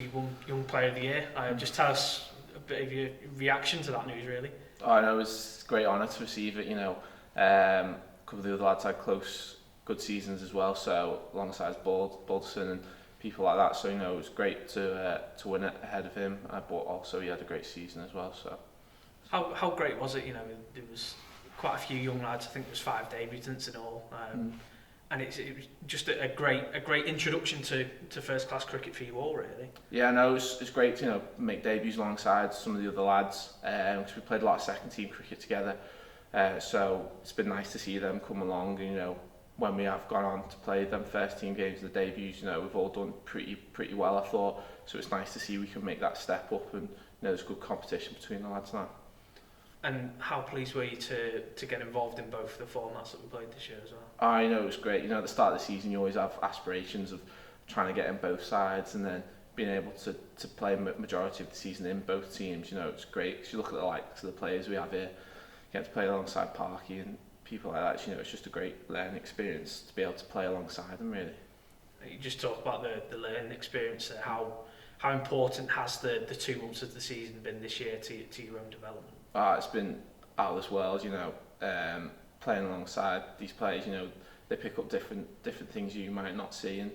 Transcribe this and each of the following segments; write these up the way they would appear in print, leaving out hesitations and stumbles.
Young Player of the Year. Just tell us a bit of your reaction to that news, really. I know it was a great honour to receive it. A couple of the other lads had good seasons as well. So alongside Balderson and people like that. So it was great to win it ahead of him. But also he had a great season as well. So how great was it? There was quite a few young lads. I think there was 5 debutants in all. And it was just a great introduction to first class cricket for you all, really. Yeah, no, it's great to make debuts alongside some of the other lads because we played a lot of second team cricket together. So it's been nice to see them come along. When we have gone on to play them first team games, the debuts, we've all done pretty well, I thought. So it's nice to see we can make that step up, and there's good competition between the lads now. And how pleased were you to get involved in both the formats that we played this year as well? I know it was great. At the start of the season, you always have aspirations of trying to get in both sides, and then being able to play majority of the season in both teams. It's great because you look at the likes of the players we have here, you get to play alongside Parky and people like that. It's just a great learning experience to be able to play alongside them, really. You just talk about the learning experience. How important has the 2 months of the season been this year to your own development? It's been out of this world, playing alongside these players, they pick up different things you might not see, and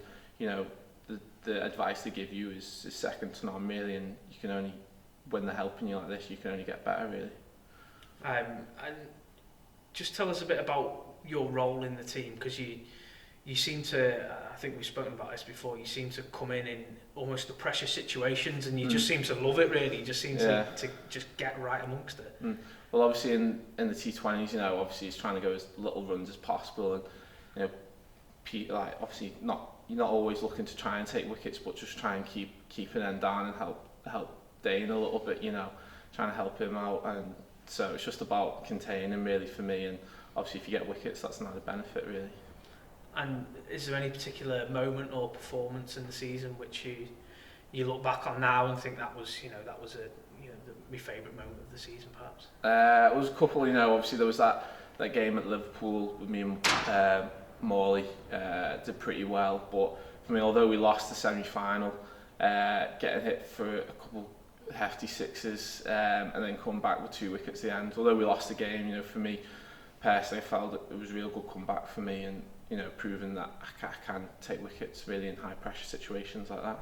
the advice they give you is second to none, really, and you can only, when they're helping you like this, you can only get better, really. And just tell us a bit about your role in the team, because you seem to, I think we've spoken about this before, you seem to come in almost the pressure situations, and you just seem to love it, really. You just seem to just get right amongst it. Well, obviously in the T20s, obviously he's trying to go as little runs as possible, and obviously you're not always looking to try and take wickets, but just try and keep an end down and help Dane a little bit, trying to help him out, and so it's just about containing, really, for me, and obviously if you get wickets, that's another benefit, really. And is there any particular moment or performance in the season which you look back on now and think that was my favourite moment of the season, perhaps? It was a couple, obviously there was that game at Liverpool with me and Morley, did pretty well, but for me, although we lost the semi-final, getting hit for a couple hefty sixes, and then come back with 2 wickets at the end, although we lost the game, for me personally, I felt it was a real good comeback for me, and proving that I can take wickets really in high pressure situations like that.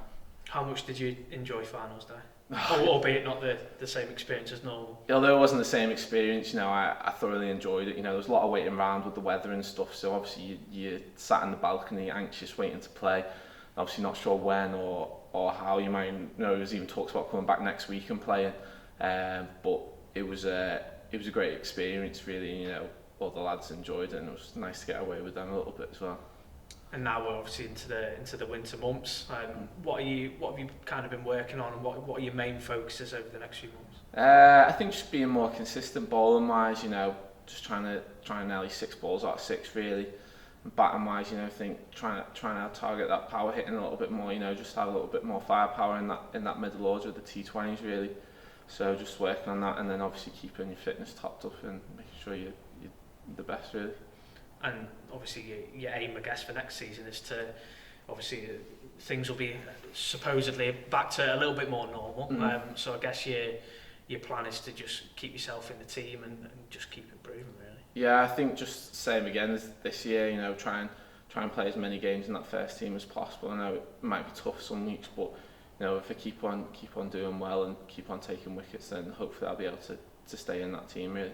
How much did you enjoy finals day? Albeit not the same experience as normal. Although it wasn't the same experience, I thoroughly enjoyed it. There was a lot of waiting around with the weather and stuff, so obviously you sat in the balcony anxious waiting to play, obviously not sure when or how. You might know there's even talks about coming back next week and playing, but it was a great experience, really. All the lads enjoyed it, and it was nice to get away with them a little bit as well. And now we're obviously into the winter months. What have you kind of been working on, and what are your main focuses over the next few months? I think just being more consistent bowling wise, just trying to nearly 6 balls out of 6, really. And batting wise, I think trying to target that power hitting a little bit more, just have a little bit more firepower in that middle order of the T20s, really. So just working on that, and then obviously keeping your fitness topped up and making sure you're the best, really. And obviously your aim, I guess, for next season is to, obviously things will be supposedly back to a little bit more normal. So I guess your plan is to just keep yourself in the team and just keep improving, really. Yeah, I think just same again as this year, try and play as many games in that first team as possible. I know it might be tough some weeks, but if I keep on doing well and keep on taking wickets, then hopefully I'll be able to stay in that team, really.